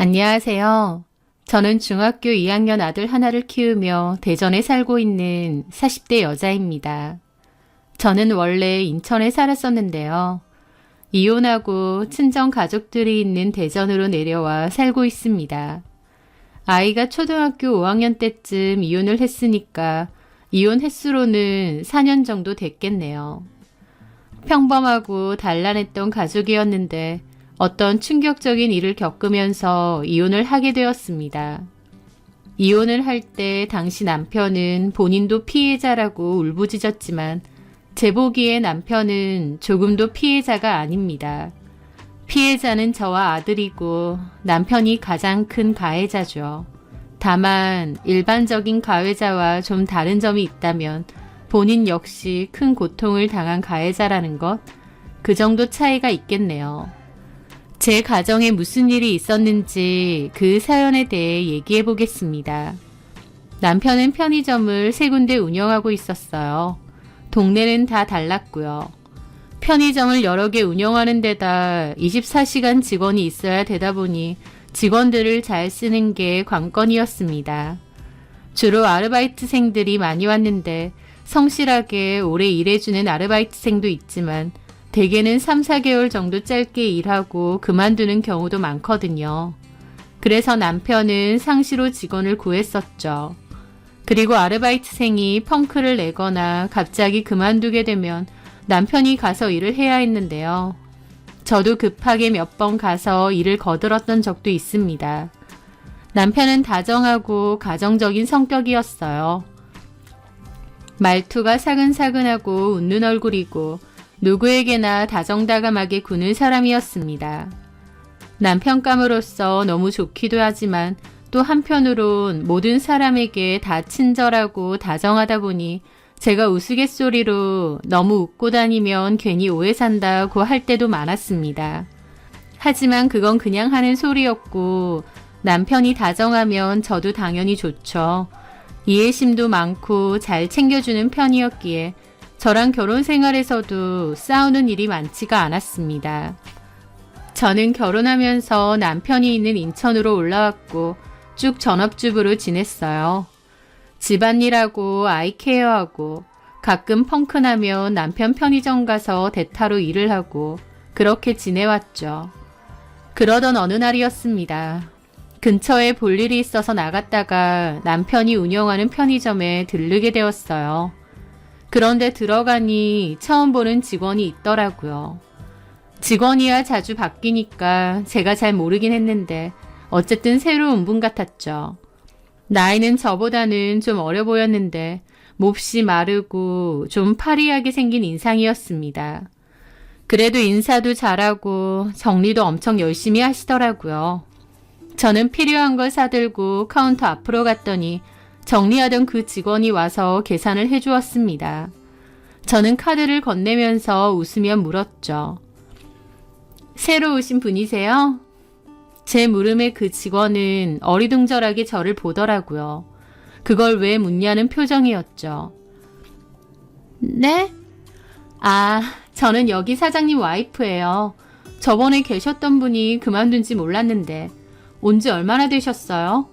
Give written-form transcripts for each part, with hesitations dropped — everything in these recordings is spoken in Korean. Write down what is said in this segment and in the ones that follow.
안녕하세요. 저는 중학교 2학년 아들 하나를 키우며 대전에 살고 있는 40대 여자입니다. 저는 원래 인천에 살았었는데요. 이혼하고 친정 가족들이 있는 대전으로 내려와 살고 있습니다. 아이가 초등학교 5학년 때쯤 이혼을 했으니까 이혼 횟수로는 4년 정도 됐겠네요. 평범하고 단란했던 가족이었는데 어떤 충격적인 일을 겪으면서 이혼을 하게 되었습니다. 이혼을 할 때 당시 남편은 본인도 피해자라고 울부짖었지만 제 보기에 남편은 조금도 피해자가 아닙니다. 피해자는 저와 아들이고 남편이 가장 큰 가해자죠. 다만 일반적인 가해자와 좀 다른 점이 있다면 본인 역시 큰 고통을 당한 가해자라는 것, 그 정도 차이가 있겠네요. 제 가정에 무슨 일이 있었는지 그 사연에 대해 얘기해 보겠습니다. 남편은 편의점을 3군데 운영하고 있었어요. 동네는 다 달랐고요. 편의점을 여러 개 운영하는 데다 24시간 직원이 있어야 되다 보니 직원들을 잘 쓰는 게 관건이었습니다. 주로 아르바이트생들이 많이 왔는데 성실하게 오래 일해주는 아르바이트생도 있지만 대개는 3, 4개월 정도 짧게 일하고 그만두는 경우도 많거든요. 그래서 남편은 상시로 직원을 구했었죠. 그리고 아르바이트생이 펑크를 내거나 갑자기 그만두게 되면 남편이 가서 일을 해야 했는데요. 저도 급하게 몇 번 가서 일을 거들었던 적도 있습니다. 남편은 다정하고 가정적인 성격이었어요. 말투가 사근사근하고 웃는 얼굴이고 누구에게나 다정다감하게 구는 사람이었습니다. 남편감으로서 너무 좋기도 하지만 또 한편으론 모든 사람에게 다 친절하고 다정하다 보니 제가 우스갯소리로 너무 웃고 다니면 괜히 오해 산다고 할 때도 많았습니다. 하지만 그건 그냥 하는 소리였고 남편이 다정하면 저도 당연히 좋죠. 이해심도 많고 잘 챙겨주는 편이었기에 저랑 결혼 생활에서도 싸우는 일이 많지가 않았습니다. 저는 결혼하면서 남편이 있는 인천으로 올라왔고 쭉 전업주부로 지냈어요. 집안일하고 아이 케어하고 가끔 펑크나면 남편 편의점 가서 대타로 일을 하고 그렇게 지내왔죠. 그러던 어느 날이었습니다. 근처에 볼 일이 있어서 나갔다가 남편이 운영하는 편의점에 들르게 되었어요. 그런데 들어가니 처음 보는 직원이 있더라고요. 직원이야 자주 바뀌니까 제가 잘 모르긴 했는데 어쨌든 새로운 분 같았죠. 나이는 저보다는 좀 어려 보였는데 몹시 마르고 좀 파리하게 생긴 인상이었습니다. 그래도 인사도 잘하고 정리도 엄청 열심히 하시더라고요. 저는 필요한 걸 사들고 카운터 앞으로 갔더니 정리하던 그 직원이 와서 계산을 해주었습니다. 저는 카드를 건네면서 웃으며 물었죠. 새로 오신 분이세요? 제 물음에 그 직원은 어리둥절하게 저를 보더라고요. 그걸 왜 묻냐는 표정이었죠. 네? 아, 저는 여기 사장님 와이프예요. 저번에 계셨던 분이 그만둔지 몰랐는데 온 지 얼마나 되셨어요?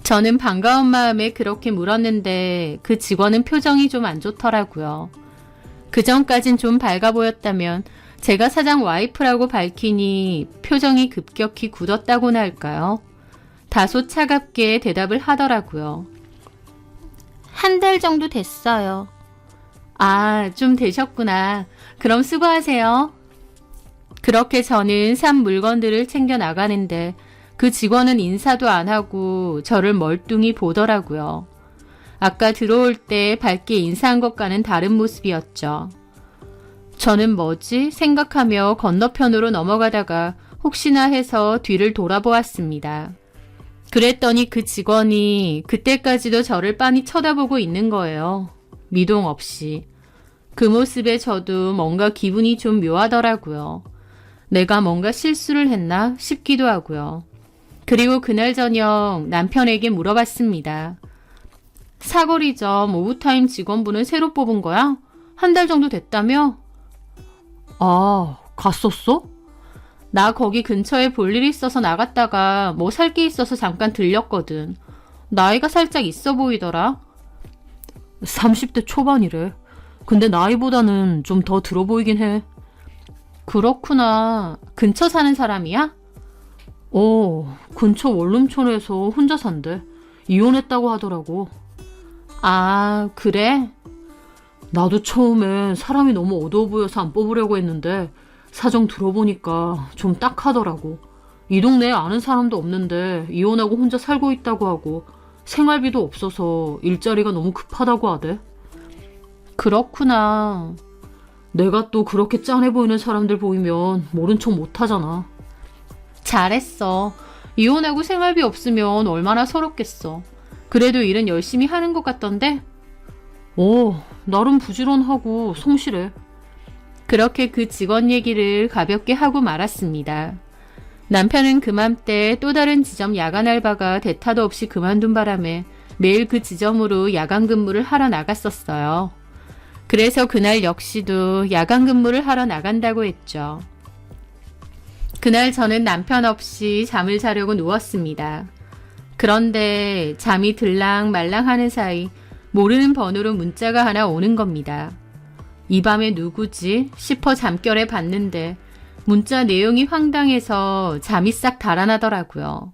저는 반가운 마음에 그렇게 물었는데 그 직원은 표정이 좀 안 좋더라고요. 그전까진 좀 밝아 보였다면 제가 사장 와이프라고 밝히니 표정이 급격히 굳었다고나 할까요? 다소 차갑게 대답을 하더라고요. 1달 정도 됐어요. 아, 좀 되셨구나. 그럼 수고하세요. 그렇게 저는 산 물건들을 챙겨 나가는데 그 직원은 인사도 안 하고 저를 멀뚱히 보더라고요. 아까 들어올 때 밝게 인사한 것과는 다른 모습이었죠. 저는 뭐지? 생각하며 건너편으로 넘어가다가 혹시나 해서 뒤를 돌아보았습니다. 그랬더니 그 직원이 그때까지도 저를 빤히 쳐다보고 있는 거예요. 미동 없이. 그 모습에 저도 뭔가 기분이 좀 묘하더라고요. 내가 뭔가 실수를 했나 싶기도 하고요. 그리고 그날 저녁 남편에게 물어봤습니다. 사거리점 오후타임 직원분을 새로 뽑은 거야? 1달 정도 됐다며? 아, 갔었어? 나 거기 근처에 볼 일이 있어서 나갔다가 뭐 살 게 있어서 잠깐 들렸거든. 나이가 살짝 있어 보이더라. 30대 초반이래. 근데 나이보다는 좀 더 들어 보이긴 해. 그렇구나. 근처 사는 사람이야? 근처 원룸촌에서 혼자 산대. 이혼했다고 하더라고. 아, 그래? 나도 처음엔 사람이 너무 어두워 보여서 안 뽑으려고 했는데 사정 들어보니까 좀 딱하더라고. 이 동네에 아는 사람도 없는데 이혼하고 혼자 살고 있다고 하고 생활비도 없어서 일자리가 너무 급하다고 하대. 그렇구나. 내가 또 그렇게 짠해 보이는 사람들 보이면 모른 척 못하잖아. 잘했어. 이혼하고 생활비 없으면 얼마나 서럽겠어. 그래도 일은 열심히 하는 것 같던데? 나름 부지런하고 성실해. 그렇게 그 직원 얘기를 가볍게 하고 말았습니다. 남편은 그맘때 또 다른 지점 야간 알바가 대타도 없이 그만둔 바람에 매일 그 지점으로 야간 근무를 하러 나갔었어요. 그래서 그날 역시도 야간 근무를 하러 나간다고 했죠. 그날 저는 남편 없이 잠을 자려고 누웠습니다. 그런데 잠이 들랑말랑 하는 사이 모르는 번호로 문자가 하나 오는 겁니다. 이 밤에 누구지 싶어 잠결에 봤는데 문자 내용이 황당해서 잠이 싹 달아나더라고요.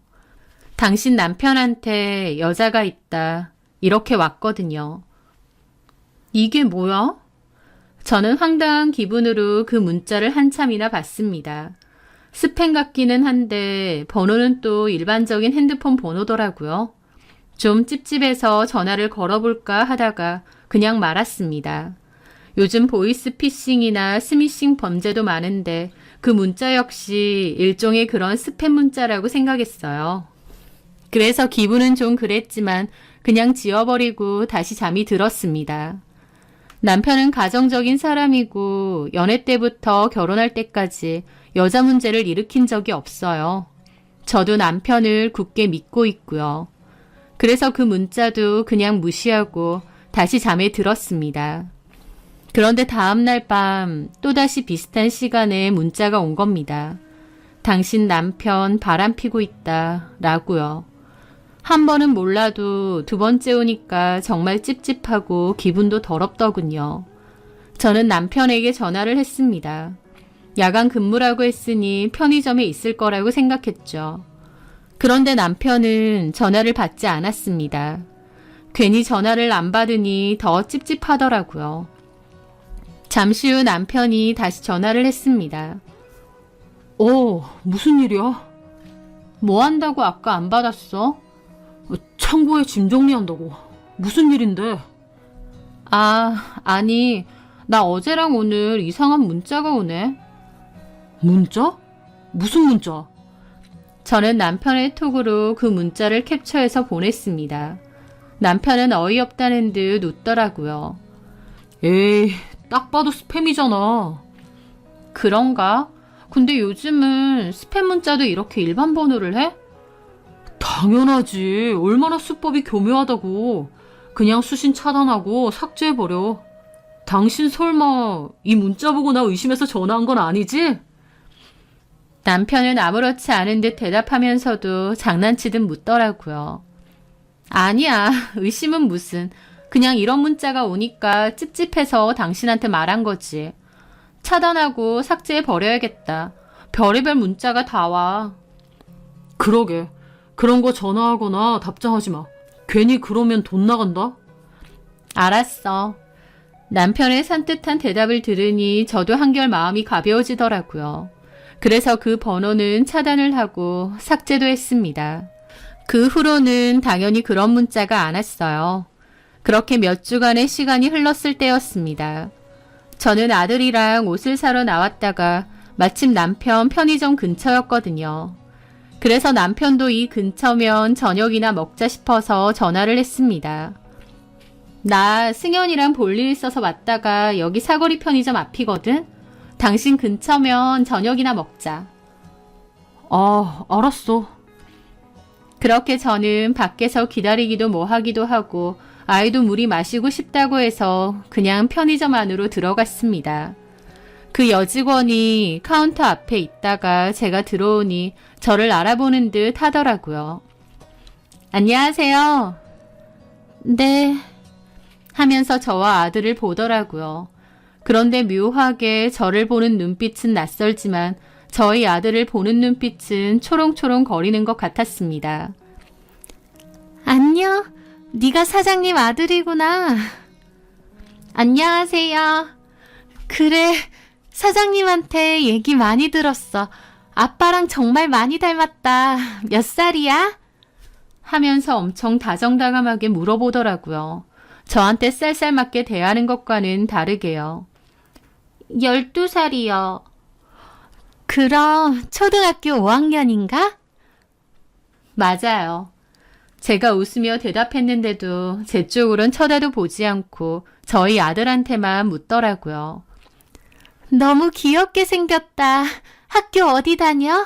당신 남편한테 여자가 있다. 이렇게 왔거든요. 이게 뭐야? 저는 황당한 기분으로 그 문자를 한참이나 봤습니다. 스팸 같기는 한데 번호는 또 일반적인 핸드폰 번호더라고요. 좀 찝찝해서 전화를 걸어볼까 하다가 그냥 말았습니다. 요즘 보이스피싱이나 스미싱 범죄도 많은데 그 문자 역시 일종의 그런 스팸 문자라고 생각했어요. 그래서 기분은 좀 그랬지만 그냥 지워버리고 다시 잠이 들었습니다. 남편은 가정적인 사람이고 연애 때부터 결혼할 때까지 여자 문제를 일으킨 적이 없어요. 저도 남편을 굳게 믿고 있고요. 그래서 그 문자도 그냥 무시하고 다시 잠에 들었습니다. 그런데 다음날 밤 또다시 비슷한 시간에 문자가 온 겁니다. 당신 남편 바람 피고 있다 라고요. 한 번은 몰라도 두 번째 오니까 정말 찝찝하고 기분도 더럽더군요. 저는 남편에게 전화를 했습니다. 야간 근무라고 했으니 편의점에 있을 거라고 생각했죠. 그런데 남편은 전화를 받지 않았습니다. 괜히 전화를 안 받으니 더 찝찝하더라고요. 잠시 후 남편이 다시 전화를 했습니다. 무슨 일이야? 뭐 한다고 아까 안 받았어? 창고에 짐 정리한다고. 무슨 일인데? 아니, 나 어제랑 오늘 이상한 문자가 오네. 문자? 무슨 문자? 저는 남편의 톡으로 그 문자를 캡처해서 보냈습니다. 남편은 어이없다는 듯 웃더라고요. 에이, 딱 봐도 스팸이잖아. 그런가? 근데 요즘은 스팸 문자도 이렇게 일반 번호를 해? 당연하지. 얼마나 수법이 교묘하다고. 그냥 수신 차단하고 삭제해버려. 당신 설마 이 문자 보고 나 의심해서 전화한 건 아니지? 남편은 아무렇지 않은 듯 대답하면서도 장난치듯 묻더라고요. 아니야, 의심은 무슨. 그냥 이런 문자가 오니까 찝찝해서 당신한테 말한 거지. 차단하고 삭제해버려야겠다. 별의별 문자가 다 와. 그러게. 그런 거 전화하거나 답장하지 마. 괜히 그러면 돈 나간다. 알았어. 남편의 산뜻한 대답을 들으니 저도 한결 마음이 가벼워지더라고요. 그래서 그 번호는 차단을 하고 삭제도 했습니다. 그 후로는 당연히 그런 문자가 안 왔어요. 그렇게 몇 주간의 시간이 흘렀을 때였습니다. 저는 아들이랑 옷을 사러 나왔다가 마침 남편 편의점 근처였거든요. 그래서 남편도 이 근처면 저녁이나 먹자 싶어서 전화를 했습니다. 나 승현이랑 볼 일 있어서 왔다가 여기 사거리 편의점 앞이거든? 당신 근처면 저녁이나 먹자. 알았어. 그렇게 저는 밖에서 기다리기도 뭐 하기도 하고 아이도 물이 마시고 싶다고 해서 그냥 편의점 안으로 들어갔습니다. 그 여직원이 카운터 앞에 있다가 제가 들어오니 저를 알아보는 듯 하더라고요. 안녕하세요. 네. 하면서 저와 아들을 보더라고요. 그런데 묘하게 저를 보는 눈빛은 낯설지만 저희 아들을 보는 눈빛은 초롱초롱 거리는 것 같았습니다. 안녕. 네가 사장님 아들이구나. 안녕하세요. 그래. 사장님한테 얘기 많이 들었어. 아빠랑 정말 많이 닮았다. 몇 살이야? 하면서 엄청 다정다감하게 물어보더라고요. 저한테 쌀쌀맞게 대하는 것과는 다르게요. 12살이요. 그럼 초등학교 5학년인가? 맞아요. 제가 웃으며 대답했는데도 제 쪽으론 쳐다도 보지 않고 저희 아들한테만 묻더라고요. 너무 귀엽게 생겼다. 학교 어디 다녀?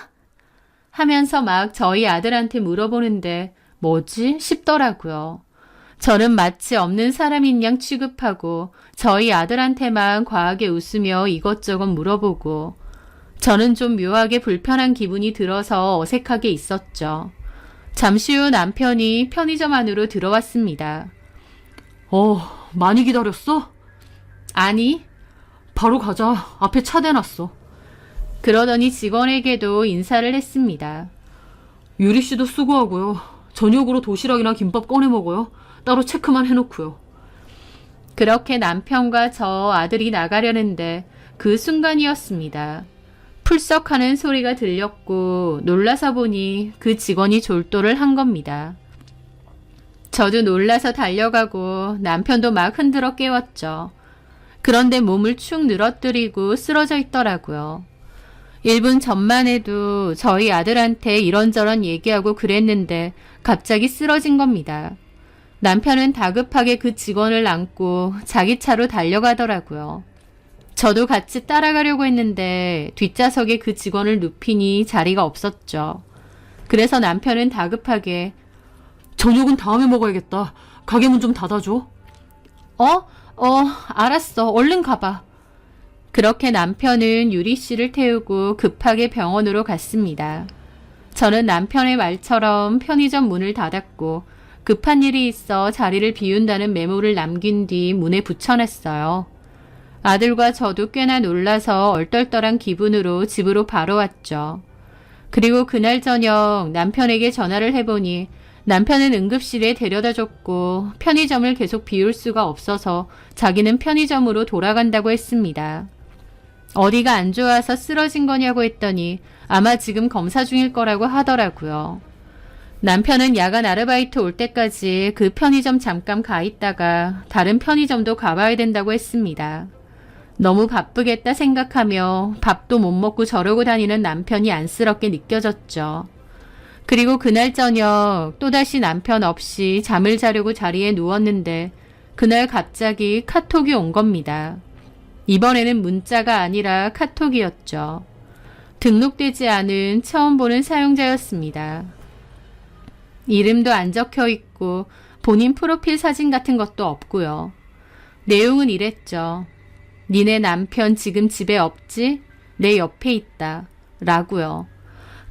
하면서 막 저희 아들한테 물어보는데 뭐지? 싶더라고요. 저는 마치 없는 사람인 양 취급하고 저희 아들한테만 과하게 웃으며 이것저것 물어보고 저는 좀 묘하게 불편한 기분이 들어서 어색하게 있었죠. 잠시 후 남편이 편의점 안으로 들어왔습니다. 많이 기다렸어? 아니, 바로 가자. 앞에 차 대놨어. 그러더니 직원에게도 인사를 했습니다. 유리 씨도 수고하고요. 저녁으로 도시락이나 김밥 꺼내 먹어요. 따로 체크만 해놓고요. 그렇게 남편과 저 아들이 나가려는데 그 순간이었습니다. 풀썩하는 소리가 들렸고 놀라서 보니 그 직원이 졸도를 한 겁니다. 저도 놀라서 달려가고 남편도 막 흔들어 깨웠죠. 그런데 몸을 축 늘어뜨리고 쓰러져 있더라고요. 1분 전만 해도 저희 아들한테 이런저런 얘기하고 그랬는데 갑자기 쓰러진 겁니다. 남편은 다급하게 그 직원을 안고 자기 차로 달려가더라고요. 저도 같이 따라가려고 했는데 뒷좌석에 그 직원을 눕히니 자리가 없었죠. 그래서 남편은 다급하게 저녁은 다음에 먹어야겠다. 가게 문 좀 닫아줘. 알았어. 얼른 가봐. 그렇게 남편은 유리 씨를 태우고 급하게 병원으로 갔습니다. 저는 남편의 말처럼 편의점 문을 닫았고 급한 일이 있어 자리를 비운다는 메모를 남긴 뒤 문에 붙여놨어요. 아들과 저도 꽤나 놀라서 얼떨떨한 기분으로 집으로 바로 왔죠. 그리고 그날 저녁 남편에게 전화를 해보니 남편은 응급실에 데려다줬고 편의점을 계속 비울 수가 없어서 자기는 편의점으로 돌아간다고 했습니다. 어디가 안 좋아서 쓰러진 거냐고 했더니 아마 지금 검사 중일 거라고 하더라고요. 남편은 야간 아르바이트 올 때까지 그 편의점 잠깐 가 있다가 다른 편의점도 가봐야 된다고 했습니다. 너무 바쁘겠다 생각하며 밥도 못 먹고 저러고 다니는 남편이 안쓰럽게 느껴졌죠. 그리고 그날 저녁 또다시 남편 없이 잠을 자려고 자리에 누웠는데 그날 갑자기 카톡이 온 겁니다. 이번에는 문자가 아니라 카톡이었죠. 등록되지 않은 처음 보는 사용자였습니다. 이름도 안 적혀 있고 본인 프로필 사진 같은 것도 없고요. 내용은 이랬죠. 니네 남편 지금 집에 없지? 내 옆에 있다. 라고요.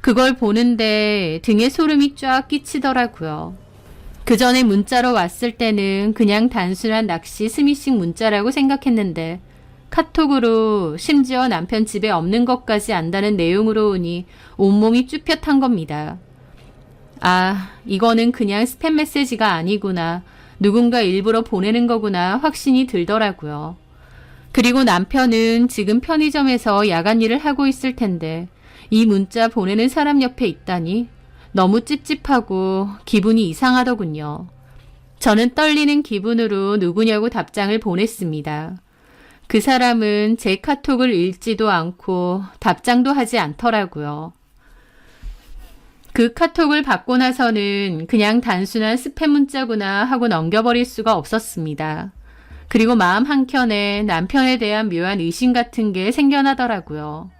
그걸 보는데 등에 소름이 쫙 끼치더라고요. 그 전에 문자로 왔을 때는 그냥 단순한 낚시 스미싱 문자라고 생각했는데 카톡으로 심지어 남편 집에 없는 것까지 안다는 내용으로 오니 온몸이 쭈뼛한 겁니다. 아, 이거는 그냥 스팸 메시지가 아니구나. 누군가 일부러 보내는 거구나 확신이 들더라고요. 그리고 남편은 지금 편의점에서 야간 일을 하고 있을 텐데 이 문자 보내는 사람 옆에 있다니 너무 찝찝하고 기분이 이상하더군요. 저는 떨리는 기분으로 누구냐고 답장을 보냈습니다. 그 사람은 제 카톡을 읽지도 않고 답장도 하지 않더라고요. 그 카톡을 받고 나서는 그냥 단순한 스팸 문자구나 하고 넘겨버릴 수가 없었습니다. 그리고 마음 한켠에 남편에 대한 묘한 의심 같은 게 생겨나더라고요.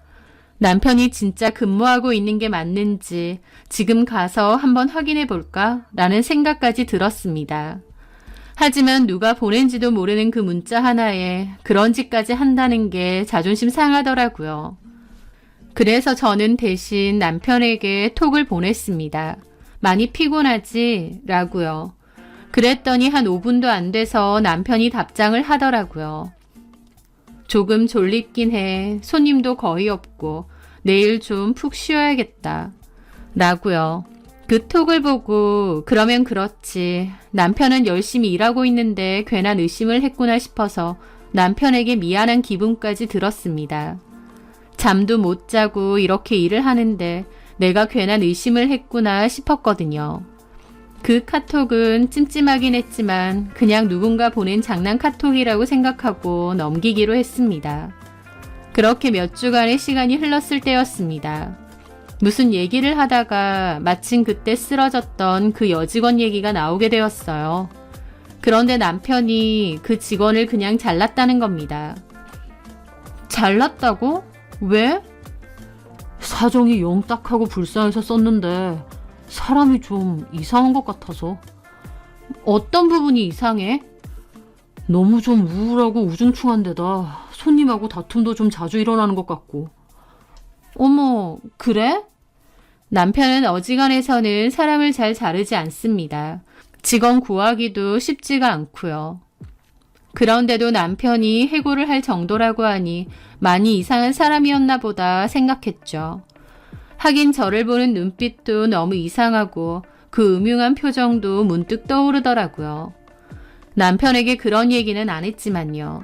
남편이 진짜 근무하고 있는 게 맞는지 지금 가서 한번 확인해 볼까? 라는 생각까지 들었습니다. 하지만 누가 보낸지도 모르는 그 문자 하나에 그런 짓까지 한다는 게 자존심 상하더라고요. 그래서 저는 대신 남편에게 톡을 보냈습니다. 많이 피곤하지? 라고요. 그랬더니 한 5분도 안 돼서 남편이 답장을 하더라고요. 조금 졸립긴 해. 손님도 거의 없고 내일 좀 푹 쉬어야겠다. 라고요. 그 톡을 보고 그러면 그렇지. 남편은 열심히 일하고 있는데 괜한 의심을 했구나 싶어서 남편에게 미안한 기분까지 들었습니다. 잠도 못 자고 이렇게 일을 하는데 내가 괜한 의심을 했구나 싶었거든요. 그 카톡은 찜찜하긴 했지만 그냥 누군가 보낸 장난 카톡이라고 생각하고 넘기기로 했습니다. 그렇게 몇 주간의 시간이 흘렀을 때였습니다. 무슨 얘기를 하다가 마침 그때 쓰러졌던 그 여직원 얘기가 나오게 되었어요. 그런데 남편이 그 직원을 그냥 잘랐다는 겁니다. 잘랐다고? 왜? 사정이 영 딱하고 불쌍해서 썼는데 사람이 좀 이상한 것 같아서. 어떤 부분이 이상해? 너무 좀 우울하고 우중충한 데다 손님하고 다툼도 좀 자주 일어나는 것 같고. 어머, 그래? 남편은 어지간해서는 사람을 잘 자르지 않습니다. 직원 구하기도 쉽지가 않고요. 그런데도 남편이 해고를 할 정도라고 하니 많이 이상한 사람이었나 보다 생각했죠. 하긴 저를 보는 눈빛도 너무 이상하고 그 음흉한 표정도 문득 떠오르더라고요. 남편에게 그런 얘기는 안 했지만요.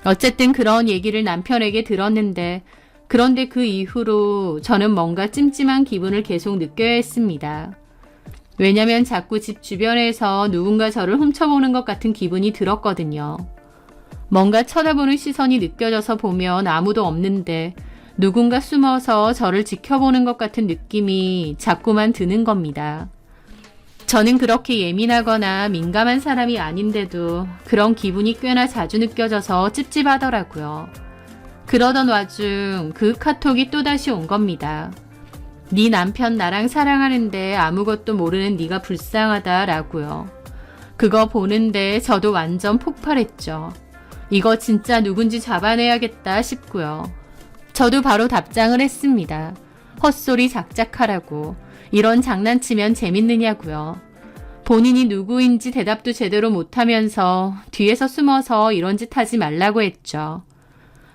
어쨌든 그런 얘기를 남편에게 들었는데 그런데 그 이후로 저는 뭔가 찜찜한 기분을 계속 느껴야 했습니다. 왜냐면 자꾸 집 주변에서 누군가 저를 훔쳐보는 것 같은 기분이 들었거든요. 뭔가 쳐다보는 시선이 느껴져서 보면 아무도 없는데 누군가 숨어서 저를 지켜보는 것 같은 느낌이 자꾸만 드는 겁니다. 저는 그렇게 예민하거나 민감한 사람이 아닌데도 그런 기분이 꽤나 자주 느껴져서 찝찝하더라고요. 그러던 와중 그 카톡이 또다시 온 겁니다. 네 남편 나랑 사랑하는데 아무것도 모르는 네가 불쌍하다 라고요. 그거 보는데 저도 완전 폭발했죠. 이거 진짜 누군지 잡아내야겠다 싶고요. 저도 바로 답장을 했습니다. 헛소리 작작하라고. 이런 장난치면 재밌느냐고요. 본인이 누구인지 대답도 제대로 못하면서 뒤에서 숨어서 이런 짓 하지 말라고 했죠.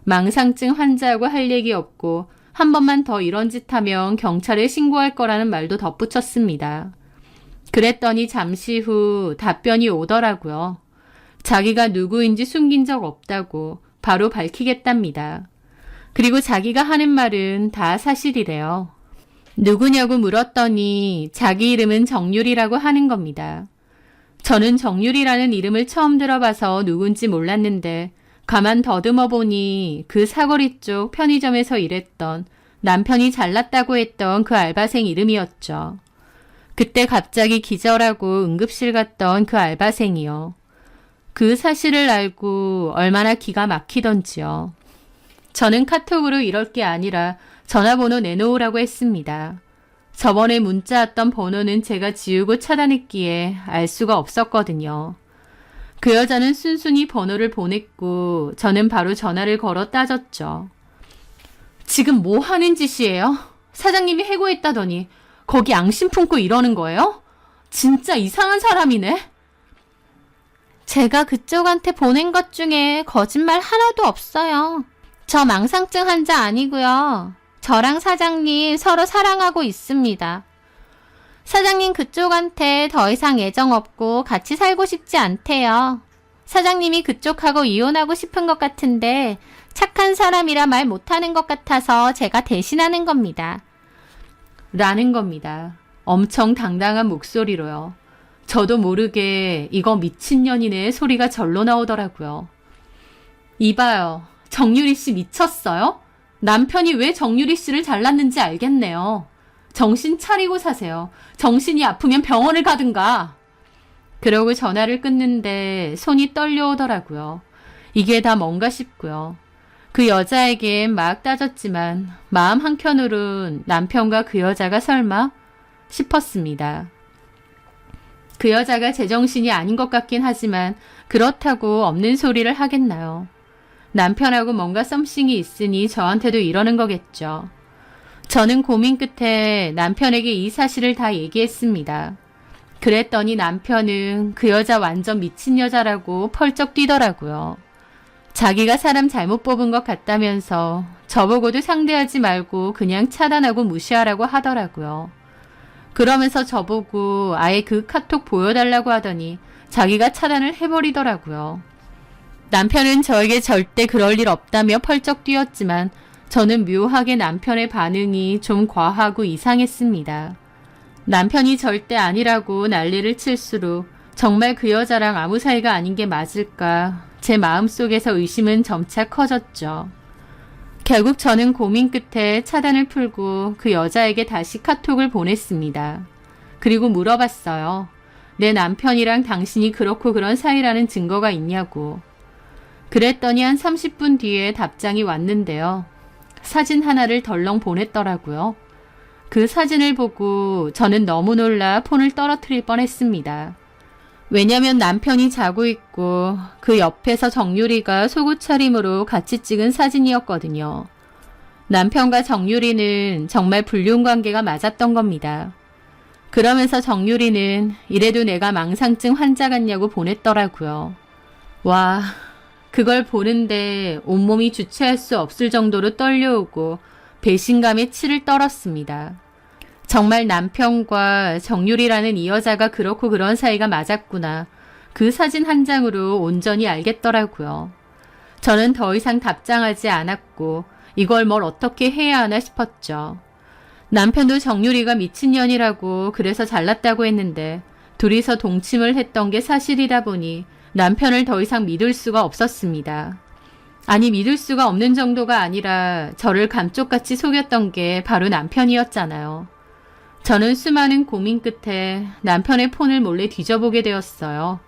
망상증 환자하고 할 얘기 없고 한 번만 더 이런 짓 하면 경찰에 신고할 거라는 말도 덧붙였습니다. 그랬더니 잠시 후 답변이 오더라고요. 자기가 누구인지 숨긴 적 없다고 바로 밝히겠답니다. 그리고 자기가 하는 말은 다 사실이래요. 누구냐고 물었더니 자기 이름은 정유리라고 하는 겁니다. 저는 정유리라는 이름을 처음 들어봐서 누군지 몰랐는데 가만 더듬어 보니 그 사거리 쪽 편의점에서 일했던 남편이 잘났다고 했던 그 알바생 이름이었죠. 그때 갑자기 기절하고 응급실 갔던 그 알바생이요. 그 사실을 알고 얼마나 기가 막히던지요. 저는 카톡으로 이럴 게 아니라 전화번호 내놓으라고 했습니다. 저번에 문자 왔던 번호는 제가 지우고 차단했기에 알 수가 없었거든요. 그 여자는 순순히 번호를 보냈고 저는 바로 전화를 걸어 따졌죠. 지금 뭐 하는 짓이에요? 사장님이 해고했다더니 거기 앙심 품고 이러는 거예요? 진짜 이상한 사람이네. 제가 그쪽한테 보낸 것 중에 거짓말 하나도 없어요. 저 망상증 환자 아니고요. 저랑 사장님 서로 사랑하고 있습니다. 사장님 그쪽한테 더 이상 애정 없고 같이 살고 싶지 않대요. 사장님이 그쪽하고 이혼하고 싶은 것 같은데 착한 사람이라 말 못하는 것 같아서 제가 대신하는 겁니다. 라는 겁니다. 엄청 당당한 목소리로요. 저도 모르게 이거 미친년이네 소리가 절로 나오더라고요. 이봐요. 정유리 씨 미쳤어요? 남편이 왜 정유리 씨를 잘랐는지 알겠네요. 정신 차리고 사세요. 정신이 아프면 병원을 가든가. 그러고 전화를 끊는데 손이 떨려오더라고요. 이게 다 뭔가 싶고요. 그 여자에겐 막 따졌지만 마음 한켠으론 남편과 그 여자가 설마 싶었습니다. 그 여자가 제정신이 아닌 것 같긴 하지만 그렇다고 없는 소리를 하겠나요? 남편하고 뭔가 썸씽이 있으니 저한테도 이러는 거겠죠. 저는 고민 끝에 남편에게 이 사실을 다 얘기했습니다. 그랬더니 남편은 그 여자 완전 미친 여자라고 펄쩍 뛰더라고요. 자기가 사람 잘못 뽑은 것 같다면서 저보고도 상대하지 말고 그냥 차단하고 무시하라고 하더라고요. 그러면서 저보고 아예 그 카톡 보여달라고 하더니 자기가 차단을 해버리더라고요. 남편은 저에게 절대 그럴 일 없다며 펄쩍 뛰었지만 저는 묘하게 남편의 반응이 좀 과하고 이상했습니다. 남편이 절대 아니라고 난리를 칠수록 정말 그 여자랑 아무 사이가 아닌 게 맞을까 제 마음속에서 의심은 점차 커졌죠. 결국 저는 고민 끝에 차단을 풀고 그 여자에게 다시 카톡을 보냈습니다. 그리고 물어봤어요. 내 남편이랑 당신이 그렇고 그런 사이라는 증거가 있냐고. 그랬더니 한 30분 뒤에 답장이 왔는데요. 사진 하나를 덜렁 보냈더라고요. 그 사진을 보고 저는 너무 놀라 폰을 떨어뜨릴 뻔했습니다. 왜냐면 남편이 자고 있고 그 옆에서 정유리가 속옷 차림으로 같이 찍은 사진이었거든요. 남편과 정유리는 정말 불륜 관계가 맞았던 겁니다. 그러면서 정유리는 이래도 내가 망상증 환자 같냐고 보냈더라고요. 와, 그걸 보는데 온몸이 주체할 수 없을 정도로 떨려오고 배신감에 치를 떨었습니다. 정말 남편과 정유리라는 이 여자가 그렇고 그런 사이가 맞았구나. 그 사진 한 장으로 온전히 알겠더라고요. 저는 더 이상 답장하지 않았고 이걸 뭘 어떻게 해야 하나 싶었죠. 남편도 정유리가 미친년이라고 그래서 잘났다고 했는데 둘이서 동침을 했던 게 사실이다 보니 남편을 더 이상 믿을 수가 없었습니다. 아니 믿을 수가 없는 정도가 아니라 저를 감쪽같이 속였던 게 바로 남편이었잖아요. 저는 수많은 고민 끝에 남편의 폰을 몰래 뒤져보게 되었어요.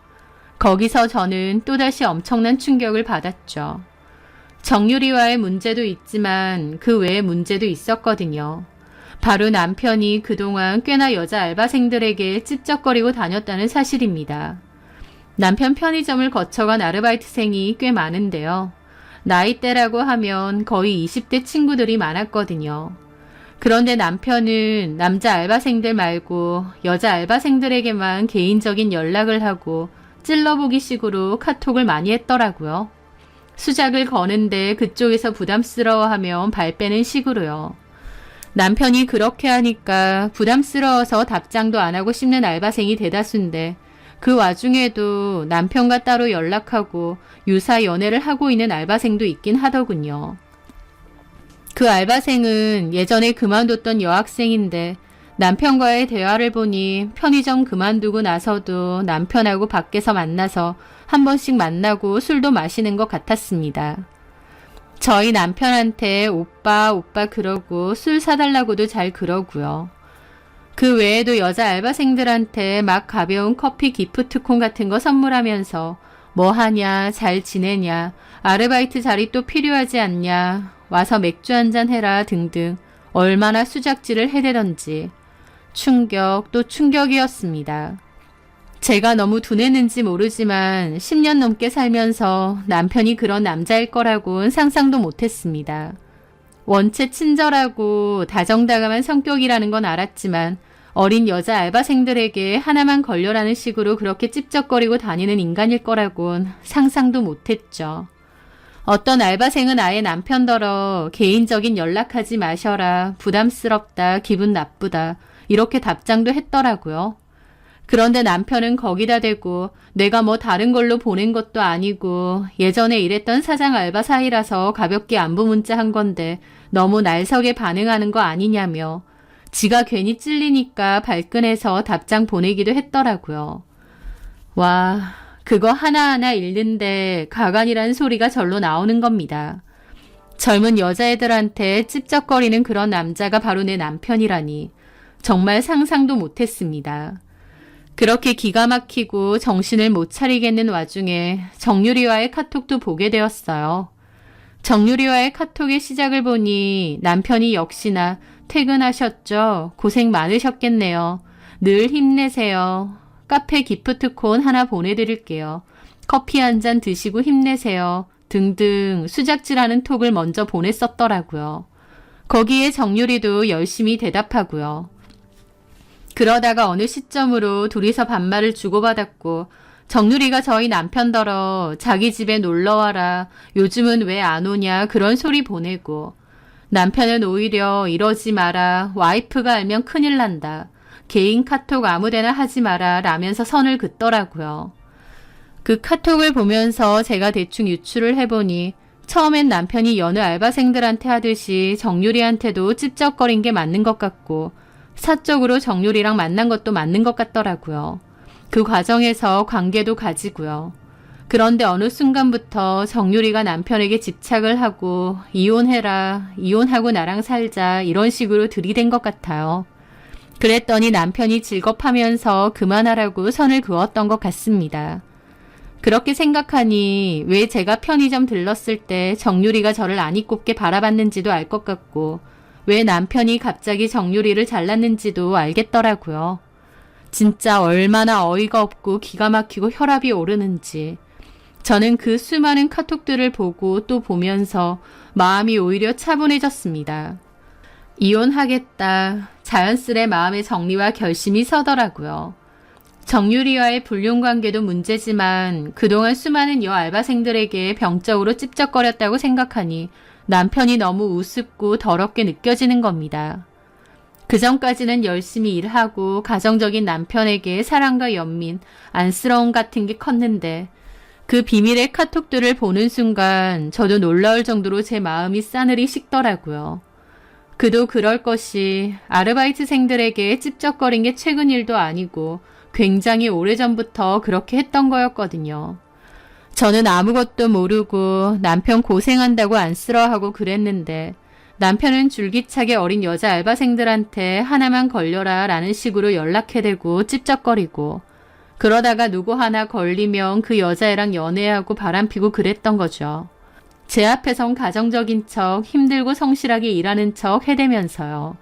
거기서 저는 또다시 엄청난 충격을 받았죠. 정유리와의 문제도 있지만 그 외의 문제도 있었거든요. 바로 남편이 그동안 꽤나 여자 알바생들에게 찝쩍거리고 다녔다는 사실입니다. 남편 편의점을 거쳐간 아르바이트생이 꽤 많은데요. 나이대라고 하면 거의 20대 친구들이 많았거든요. 그런데 남편은 남자 알바생들 말고 여자 알바생들에게만 개인적인 연락을 하고 찔러보기 식으로 카톡을 많이 했더라고요. 수작을 거는데 그쪽에서 부담스러워하면 발 빼는 식으로요. 남편이 그렇게 하니까 부담스러워서 답장도 안 하고 씹는 알바생이 대다수인데 그 와중에도 남편과 따로 연락하고 유사 연애를 하고 있는 알바생도 있긴 하더군요. 그 알바생은 예전에 그만뒀던 여학생인데 남편과의 대화를 보니 편의점 그만두고 나서도 남편하고 밖에서 만나서 한 번씩 만나고 술도 마시는 것 같았습니다. 저희 남편한테 오빠 그러고 술 사달라고도 잘 그러고요. 그 외에도 여자 알바생들한테 막 가벼운 커피 기프트콘 같은 거 선물하면서 뭐 하냐, 잘 지내냐, 아르바이트 자리 또 필요하지 않냐, 와서 맥주 한잔 해라 등등 얼마나 수작질을 해대던지 충격 또 충격이었습니다. 제가 너무 둔했는지 모르지만 10년 넘게 살면서 남편이 그런 남자일 거라고는 상상도 못했습니다. 원체 친절하고 다정다감한 성격이라는 건 알았지만 어린 여자 알바생들에게 하나만 걸려라는 식으로 그렇게 찝쩍거리고 다니는 인간일 거라곤 상상도 못했죠. 어떤 알바생은 아예 남편더러 개인적인 연락하지 마셔라, 부담스럽다, 기분 나쁘다 이렇게 답장도 했더라고요. 그런데 남편은 거기다 대고 내가 뭐 다른 걸로 보낸 것도 아니고 예전에 일했던 사장 알바 사이라서 가볍게 안부 문자 한 건데 너무 날석에 반응하는 거 아니냐며 지가 괜히 찔리니까 발끈해서 답장 보내기도 했더라고요. 와, 그거 하나하나 읽는데 가관이란 소리가 절로 나오는 겁니다. 젊은 여자애들한테 찝쩍거리는 그런 남자가 바로 내 남편이라니 정말 상상도 못했습니다. 그렇게 기가 막히고 정신을 못 차리겠는 와중에 정유리와의 카톡도 보게 되었어요. 정유리와의 카톡의 시작을 보니 남편이 역시나 퇴근하셨죠? 고생 많으셨겠네요. 늘 힘내세요. 카페 기프트콘 하나 보내드릴게요. 커피 한 잔 드시고 힘내세요. 등등 수작질하는 톡을 먼저 보냈었더라고요. 거기에 정유리도 열심히 대답하고요. 그러다가 어느 시점으로 둘이서 반말을 주고받았고 정유리가 저희 남편더러 자기 집에 놀러와라, 요즘은 왜 안 오냐 그런 소리 보내고 남편은 오히려 이러지 마라, 와이프가 알면 큰일 난다, 개인 카톡 아무데나 하지 마라 라면서 선을 긋더라고요. 그 카톡을 보면서 제가 대충 유추를 해보니 처음엔 남편이 여느 알바생들한테 하듯이 정유리한테도 찝쩍거린 게 맞는 것 같고 사적으로 정유리랑 만난 것도 맞는 것 같더라고요. 그 과정에서 관계도 가지고요. 그런데 어느 순간부터 정유리가 남편에게 집착을 하고 이혼해라, 이혼하고 나랑 살자 이런 식으로 들이댄 것 같아요. 그랬더니 남편이 질겁하면서 그만하라고 선을 그었던 것 같습니다. 그렇게 생각하니 왜 제가 편의점 들렀을 때 정유리가 저를 아니 꼽게 바라봤는지도 알 것 같고 왜 남편이 갑자기 정유리를 잘랐는지도 알겠더라고요. 진짜 얼마나 어이가 없고 기가 막히고 혈압이 오르는지. 저는 그 수많은 카톡들을 보고 또 보면서 마음이 오히려 차분해졌습니다. 이혼하겠다. 자연스레 마음의 정리와 결심이 서더라고요. 정유리와의 불륜관계도 문제지만 그동안 수많은 여 알바생들에게 병적으로 찝쩍거렸다고 생각하니 남편이 너무 우습고 더럽게 느껴지는 겁니다. 그전까지는 열심히 일하고 가정적인 남편에게 사랑과 연민, 안쓰러움 같은 게 컸는데 그 비밀의 카톡들을 보는 순간 저도 놀라울 정도로 제 마음이 싸늘히 식더라고요. 그도 그럴 것이 아르바이트생들에게 찝쩍거린 게 최근 일도 아니고 굉장히 오래전부터 그렇게 했던 거였거든요. 저는 아무것도 모르고 남편 고생한다고 안쓰러워하고 그랬는데 남편은 줄기차게 어린 여자 알바생들한테 하나만 걸려라 라는 식으로 연락해대고 찝쩍거리고 그러다가 누구 하나 걸리면 그 여자애랑 연애하고 바람피고 그랬던 거죠. 제 앞에선 가정적인 척 힘들고 성실하게 일하는 척 해대면서요.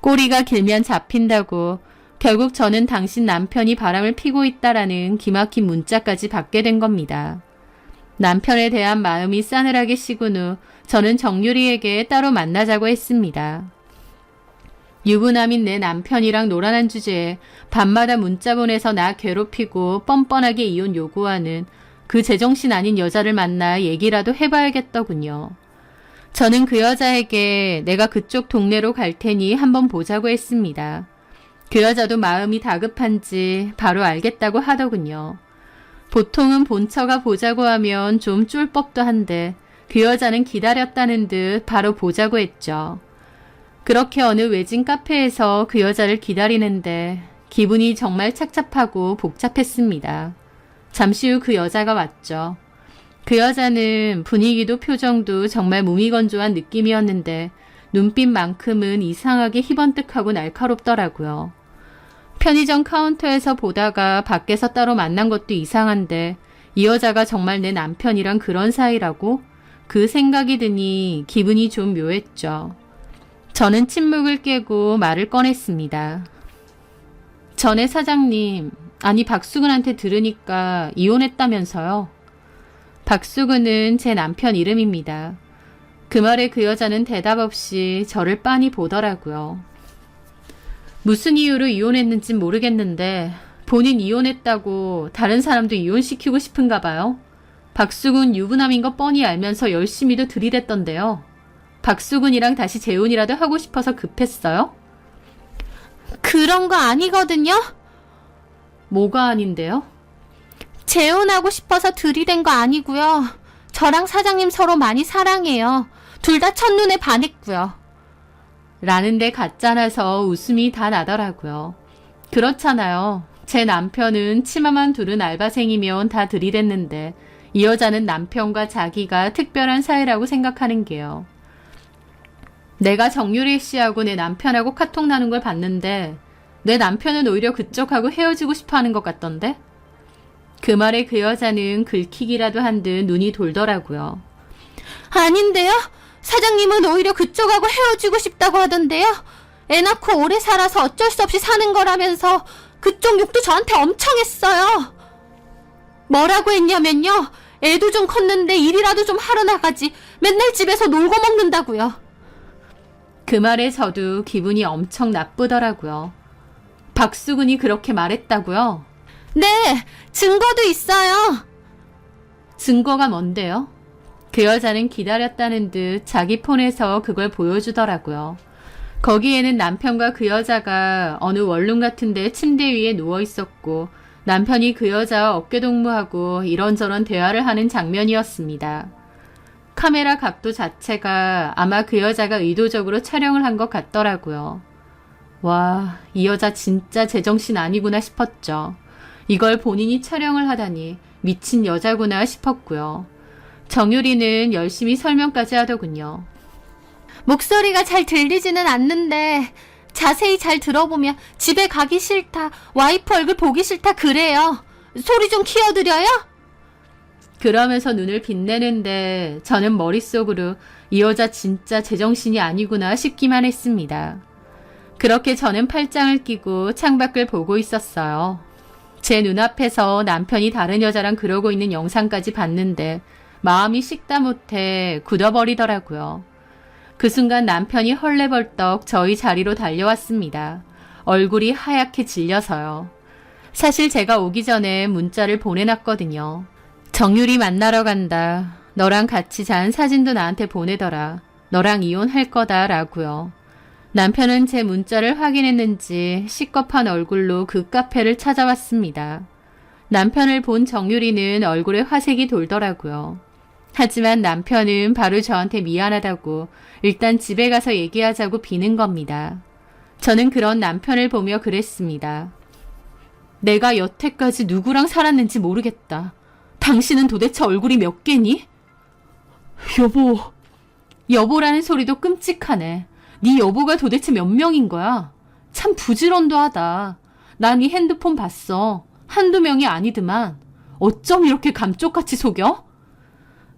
꼬리가 길면 잡힌다고 결국 저는 당신 남편이 바람을 피고 있다라는 기막힌 문자까지 받게 된 겁니다. 남편에 대한 마음이 싸늘하게 식은 후 저는 정유리에게 따로 만나자고 했습니다. 유부남인 내 남편이랑 노란한 주제에 밤마다 문자 보내서 나 괴롭히고 뻔뻔하게 이혼 요구하는 그 제정신 아닌 여자를 만나 얘기라도 해봐야겠더군요. 저는 그 여자에게 내가 그쪽 동네로 갈 테니 한번 보자고 했습니다. 그 여자도 마음이 다급한지 바로 알겠다고 하더군요. 보통은 본처가 보자고 하면 좀 쫄 법도 한데 그 여자는 기다렸다는 듯 바로 보자고 했죠. 그렇게 어느 외진 카페에서 그 여자를 기다리는데 기분이 정말 착잡하고 복잡했습니다. 잠시 후 그 여자가 왔죠. 그 여자는 분위기도 표정도 정말 무미건조한 느낌이었는데 눈빛만큼은 이상하게 희번뜩하고 날카롭더라고요. 편의점 카운터에서 보다가 밖에서 따로 만난 것도 이상한데 이 여자가 정말 내 남편이랑 그런 사이라고? 그 생각이 드니 기분이 좀 묘했죠. 저는 침묵을 깨고 말을 꺼냈습니다. 전에 사장님, 아니 박수근한테 들으니까 이혼했다면서요. 박수근은 제 남편 이름입니다. 그 말에 그 여자는 대답 없이 저를 빤히 보더라고요. 무슨 이유로 이혼했는진 모르겠는데 본인 이혼했다고 다른 사람도 이혼시키고 싶은가 봐요. 박수근 유부남인 거 뻔히 알면서 열심히도 들이댔던데요. 박수근이랑 다시 재혼이라도 하고 싶어서 급했어요? 그런 거 아니거든요? 뭐가 아닌데요? 재혼하고 싶어서 들이댄 거 아니고요. 저랑 사장님 서로 많이 사랑해요. 둘 다 첫눈에 반했고요. 라는데 가짜라서 웃음이 다 나더라고요. 그렇잖아요. 제 남편은 치마만 두른 알바생이면 다 들이댔는데 이 여자는 남편과 자기가 특별한 사이라고 생각하는 게요. 내가 정유리 씨하고 내 남편하고 카톡 나눈 걸 봤는데 내 남편은 오히려 그쪽하고 헤어지고 싶어 하는 것 같던데? 그 말에 그 여자는 긁히기라도 한 듯 눈이 돌더라고요. 아닌데요? 사장님은 오히려 그쪽하고 헤어지고 싶다고 하던데요? 애 낳고 오래 살아서 어쩔 수 없이 사는 거라면서 그쪽 욕도 저한테 엄청 했어요. 뭐라고 했냐면요. 애도 좀 컸는데 일이라도 좀 하러 나가지. 맨날 집에서 놀고 먹는다고요. 그 말에 저도 기분이 엄청 나쁘더라고요. 박수근이 그렇게 말했다고요? 네, 증거도 있어요. 증거가 뭔데요? 그 여자는 기다렸다는 듯 자기 폰에서 그걸 보여주더라고요. 거기에는 남편과 그 여자가 어느 원룸 같은데 침대 위에 누워 있었고 남편이 그 여자와 어깨동무하고 이런저런 대화를 하는 장면이었습니다. 카메라 각도 자체가 아마 그 여자가 의도적으로 촬영을 한 것 같더라고요. 와, 이 여자 진짜 제정신 아니구나 싶었죠. 이걸 본인이 촬영을 하다니 미친 여자구나 싶었고요. 정유리는 열심히 설명까지 하더군요. 목소리가 잘 들리지는 않는데 자세히 잘 들어보면 집에 가기 싫다, 와이프 얼굴 보기 싫다 그래요. 소리 좀 키워드려요? 그러면서 눈을 빛내는데 저는 머릿속으로 이 여자 진짜 제정신이 아니구나 싶기만 했습니다. 그렇게 저는 팔짱을 끼고 창밖을 보고 있었어요. 제 눈앞에서 남편이 다른 여자랑 그러고 있는 영상까지 봤는데 마음이 식다 못해 굳어버리더라고요. 그 순간 남편이 헐레벌떡 저희 자리로 달려왔습니다. 얼굴이 하얗게 질려서요. 사실 제가 오기 전에 문자를 보내놨거든요. 정유리 만나러 간다. 너랑 같이 잔 사진도 나한테 보내더라. 너랑 이혼할 거다 라고요. 남편은 제 문자를 확인했는지 시겁한 얼굴로 그 카페를 찾아왔습니다. 남편을 본 정유리는 얼굴에 화색이 돌더라고요. 하지만 남편은 바로 저한테 미안하다고 일단 집에 가서 얘기하자고 비는 겁니다. 저는 그런 남편을 보며 그랬습니다. 내가 여태까지 누구랑 살았는지 모르겠다. 당신은 도대체 얼굴이 몇 개니? 여보, 여보라는 소리도 끔찍하네. 네 여보가 도대체 몇 명인 거야? 참 부지런도 하다. 난 네 핸드폰 봤어. 한두 명이 아니더만. 어쩜 이렇게 감쪽같이 속여?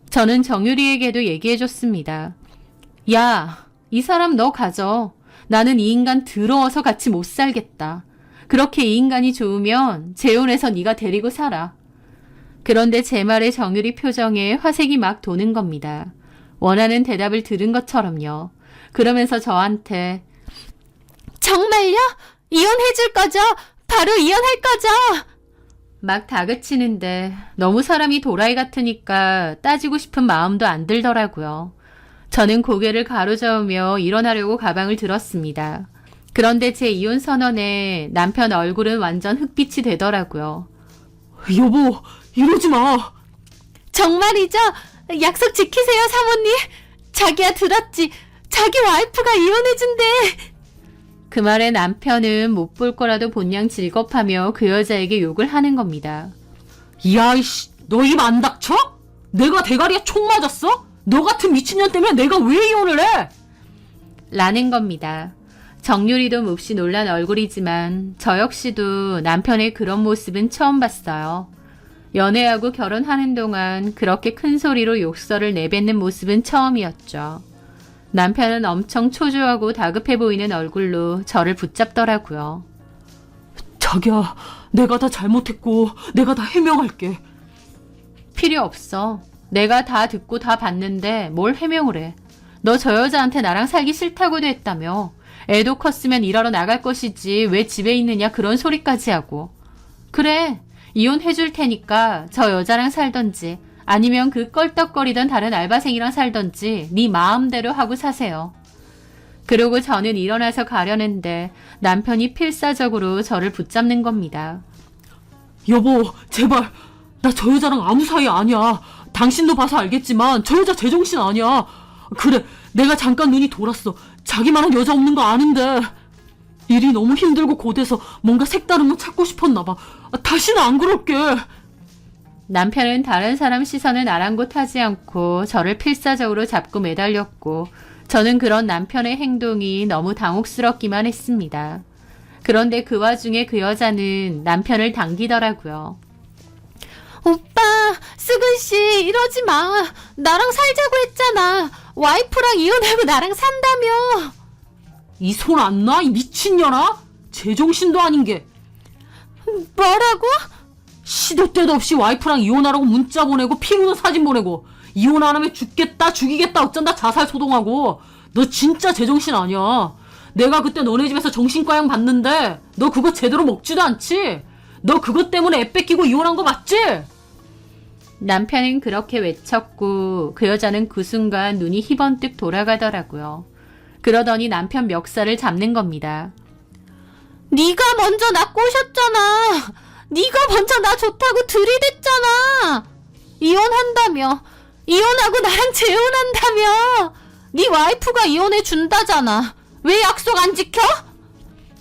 저는 정유리에게도 얘기해줬습니다. 야, 이 사람 너 가져. 나는 이 인간 더러워서 같이 못 살겠다. 그렇게 이 인간이 좋으면 재혼해서 네가 데리고 살아. 그런데 제 말에 정유리 표정에 화색이 막 도는 겁니다. 원하는 대답을 들은 것처럼요. 그러면서 저한테 정말요? 이혼해줄 거죠? 바로 이혼할 거죠? 막 다그치는데 너무 사람이 도라이 같으니까 따지고 싶은 마음도 안 들더라고요. 저는 고개를 가로저으며 일어나려고 가방을 들었습니다. 그런데 제 이혼 선언에 남편 얼굴은 완전 흑빛이 되더라고요. 여보, 이러지 마. 정말이죠? 약속 지키세요, 사모님. 자기야 들었지? 자기 와이프가 이혼해준대. 그 말에 남편은 못 볼 거라도 본냥 질겁하며 그 여자에게 욕을 하는 겁니다. 야, 이씨, 너 입 안 닥쳐? 내가 대가리에 총 맞았어? 너 같은 미친년 때문에 내가 왜 이혼을 해? 라는 겁니다. 정유리도 몹시 놀란 얼굴이지만 저 역시도 남편의 그런 모습은 처음 봤어요. 연애하고 결혼하는 동안 그렇게 큰 소리로 욕설을 내뱉는 모습은 처음이었죠. 남편은 엄청 초조하고 다급해 보이는 얼굴로 저를 붙잡더라고요. 자기야, 내가 다 잘못했고 내가 다 해명할게. 필요 없어. 내가 다 듣고 다 봤는데 뭘 해명을 해. 너 저 여자한테 나랑 살기 싫다고도 했다며. 애도 컸으면 일하러 나갈 것이지 왜 집에 있느냐 그런 소리까지 하고. 그래, 이혼해줄 테니까 저 여자랑 살던지 아니면 그 껄떡거리던 다른 알바생이랑 살던지 네 마음대로 하고 사세요. 그러고 저는 일어나서 가려는데 남편이 필사적으로 저를 붙잡는 겁니다. 여보, 제발. 나 저 여자랑 아무 사이 아니야. 당신도 봐서 알겠지만 저 여자 제정신 아니야. 그래, 내가 잠깐 눈이 돌았어. 자기만한 여자 없는 거 아는데. 일이 너무 힘들고 고돼서 뭔가 색다른 거 찾고 싶었나 봐. 다시는 안 그럴게. 남편은 다른 사람 시선을 아랑곳하지 않고 저를 필사적으로 잡고 매달렸고 저는 그런 남편의 행동이 너무 당혹스럽기만 했습니다. 그런데 그 와중에 그 여자는 남편을 당기더라고요. 오빠, 수근씨 이러지 마. 나랑 살자고 했잖아. 와이프랑 이혼하고 나랑 산다며. 이 손 안 나? 이 미친년아? 제정신도 아닌 게. 뭐라고? 시도 때도 없이 와이프랑 이혼하라고 문자 보내고 피 묻은 사진 보내고 이혼 안 하면 죽겠다 죽이겠다 어쩐다 자살 소동하고 너 진짜 제정신 아니야. 내가 그때 너네 집에서 정신과양 봤는데 너 그거 제대로 먹지도 않지? 너 그것 때문에 애 뺏기고 이혼한 거 맞지? 남편은 그렇게 외쳤고 그 여자는 그 순간 눈이 희번뜩 돌아가더라고요. 그러더니 남편 멱살을 잡는 겁니다. 네가 먼저 나 꼬셨잖아. 네가 먼저 나 좋다고 들이댔잖아. 이혼한다며. 이혼하고 나랑 재혼한다며. 네 와이프가 이혼해 준다잖아. 왜 약속 안 지켜?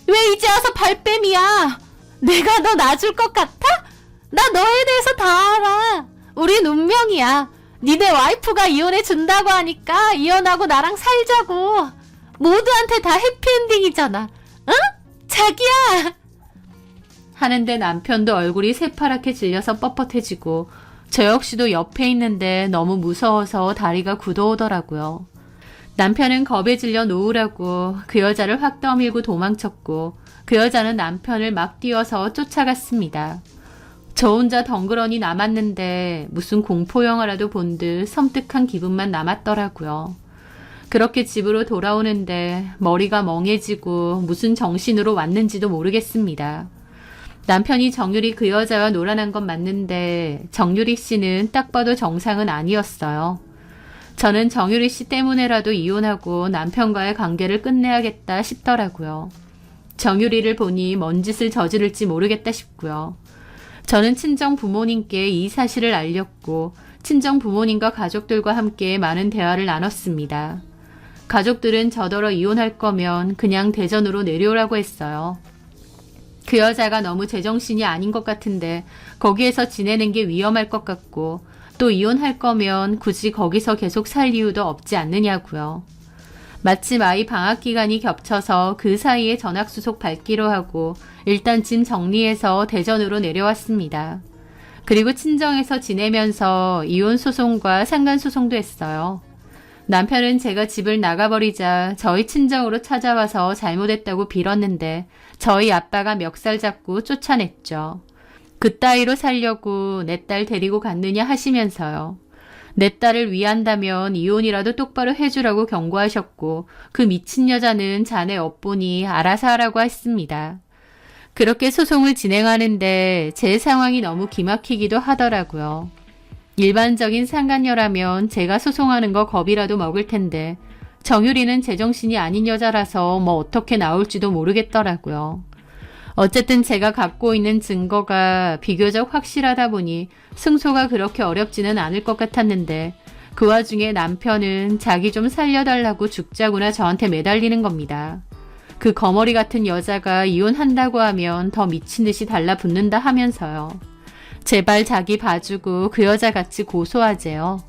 왜 이제 와서 발뺌이야? 내가 너 놔줄 것 같아? 나 너에 대해서 다 알아. 우린 운명이야. 니네 와이프가 이혼해 준다고 하니까 이혼하고 나랑 살자고. 모두한테 다 해피엔딩이잖아. 응? 자기야. 하는데 남편도 얼굴이 새파랗게 질려서 뻣뻣해지고 저 역시도 옆에 있는데 너무 무서워서 다리가 굳어오더라고요. 남편은 겁에 질려 놓으라고 그 여자를 확 떠밀고 도망쳤고 그 여자는 남편을 막 뛰어서 쫓아갔습니다. 저 혼자 덩그러니 남았는데 무슨 공포영화라도 본 듯 섬뜩한 기분만 남았더라고요. 그렇게 집으로 돌아오는데 머리가 멍해지고 무슨 정신으로 왔는지도 모르겠습니다. 남편이 정유리 그 여자와 놀아난 건 맞는데 정유리 씨는 딱 봐도 정상은 아니었어요. 저는 정유리 씨 때문에라도 이혼하고 남편과의 관계를 끝내야겠다 싶더라고요. 정유리를 보니 뭔 짓을 저지를지 모르겠다 싶고요. 저는 친정 부모님께 이 사실을 알렸고 친정 부모님과 가족들과 함께 많은 대화를 나눴습니다. 가족들은 저더러 이혼할 거면 그냥 대전으로 내려오라고 했어요. 그 여자가 너무 제정신이 아닌 것 같은데 거기에서 지내는 게 위험할 것 같고 또 이혼할 거면 굳이 거기서 계속 살 이유도 없지 않느냐고요. 마침 아이 방학 기간이 겹쳐서 그 사이에 전학수속 밟기로 하고 일단 짐 정리해서 대전으로 내려왔습니다. 그리고 친정에서 지내면서 이혼 소송과 상간 소송도 했어요. 남편은 제가 집을 나가버리자 저희 친정으로 찾아와서 잘못했다고 빌었는데 저희 아빠가 멱살 잡고 쫓아냈죠. 그따위로 살려고 내 딸 데리고 갔느냐 하시면서요. 내 딸을 위한다면 이혼이라도 똑바로 해주라고 경고하셨고 그 미친 여자는 자네 업보니 알아서 하라고 했습니다. 그렇게 소송을 진행하는데 제 상황이 너무 기막히기도 하더라고요. 일반적인 상간녀라면 제가 소송하는 거 겁이라도 먹을 텐데 정유리는 제정신이 아닌 여자라서 뭐 어떻게 나올지도 모르겠더라고요. 어쨌든 제가 갖고 있는 증거가 비교적 확실하다 보니 승소가 그렇게 어렵지는 않을 것 같았는데 그 와중에 남편은 자기 좀 살려달라고 죽자구나 저한테 매달리는 겁니다. 그 거머리 같은 여자가 이혼한다고 하면 더 미친 듯이 달라붙는다 하면서요. 제발 자기 봐주고 그 여자같이 고소하재요.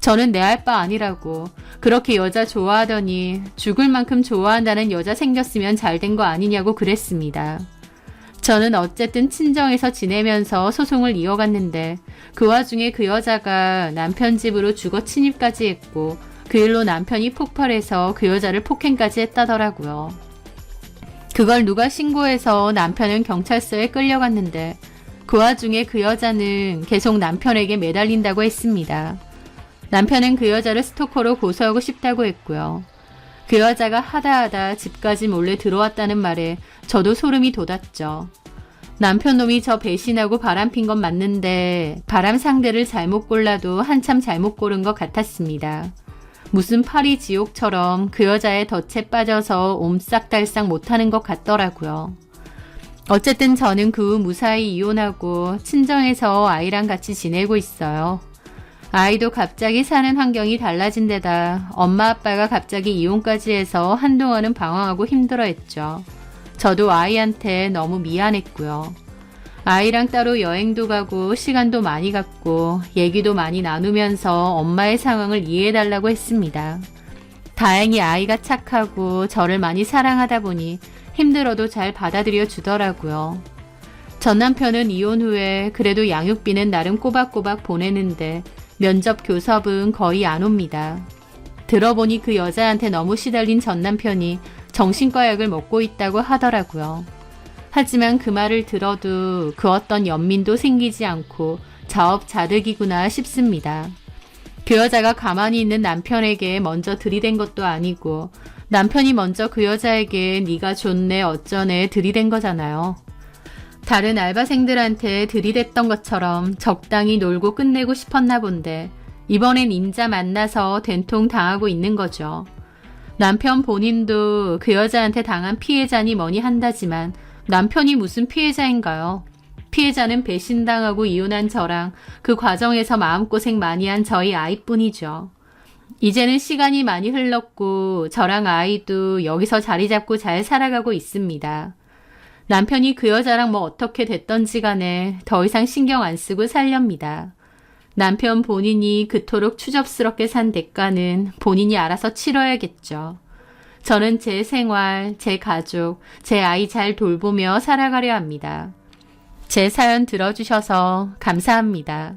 저는 내 할 바 아니라고 그렇게 여자 좋아하더니 죽을 만큼 좋아한다는 여자 생겼으면 잘된 거 아니냐고 그랬습니다. 저는 어쨌든 친정에서 지내면서 소송을 이어갔는데 그 와중에 그 여자가 남편 집으로 주거 침입까지 했고 그 일로 남편이 폭발해서 그 여자를 폭행까지 했다더라고요. 그걸 누가 신고해서 남편은 경찰서에 끌려갔는데 그 와중에 그 여자는 계속 남편에게 매달린다고 했습니다. 남편은 그 여자를 스토커로 고소하고 싶다고 했고요. 그 여자가 하다하다 집까지 몰래 들어왔다는 말에 저도 소름이 돋았죠. 남편 놈이 저 배신하고 바람핀 건 맞는데 바람 상대를 잘못 골라도 한참 잘못 고른 것 같았습니다. 무슨 파리 지옥처럼 그 여자의 덫에 빠져서 옴싹달싹 못하는 것 같더라고요. 어쨌든 저는 그 후 무사히 이혼하고 친정에서 아이랑 같이 지내고 있어요. 아이도 갑자기 사는 환경이 달라진 데다 엄마 아빠가 갑자기 이혼까지 해서 한동안은 방황하고 힘들어했죠. 저도 아이한테 너무 미안했고요. 아이랑 따로 여행도 가고 시간도 많이 갖고 얘기도 많이 나누면서 엄마의 상황을 이해해달라고 했습니다. 다행히 아이가 착하고 저를 많이 사랑하다 보니 힘들어도 잘 받아들여 주더라고요. 전 남편은 이혼 후에 그래도 양육비는 나름 꼬박꼬박 보내는데 면접 교섭은 거의 안 옵니다. 들어보니 그 여자한테 너무 시달린 전 남편이 정신과 약을 먹고 있다고 하더라고요. 하지만 그 말을 들어도 그 어떤 연민도 생기지 않고 자업자득이구나 싶습니다. 그 여자가 가만히 있는 남편에게 먼저 들이댄 것도 아니고 남편이 먼저 그 여자에게 네가 좋네 어쩌네 들이댄 거잖아요. 다른 알바생들한테 들이댔던 것처럼 적당히 놀고 끝내고 싶었나 본데 이번엔 인자 만나서 된통 당하고 있는 거죠. 남편 본인도 그 여자한테 당한 피해자니 뭐니 한다지만 남편이 무슨 피해자인가요? 피해자는 배신당하고 이혼한 저랑 그 과정에서 마음고생 많이 한 저희 아이뿐이죠. 이제는 시간이 많이 흘렀고 저랑 아이도 여기서 자리 잡고 잘 살아가고 있습니다. 남편이 그 여자랑 뭐 어떻게 됐던지 간에 더 이상 신경 안 쓰고 살렵니다. 남편 본인이 그토록 추접스럽게 산 대가는 본인이 알아서 치러야겠죠. 저는 제 생활, 제 가족, 제 아이 잘 돌보며 살아가려 합니다. 제 사연 들어주셔서 감사합니다.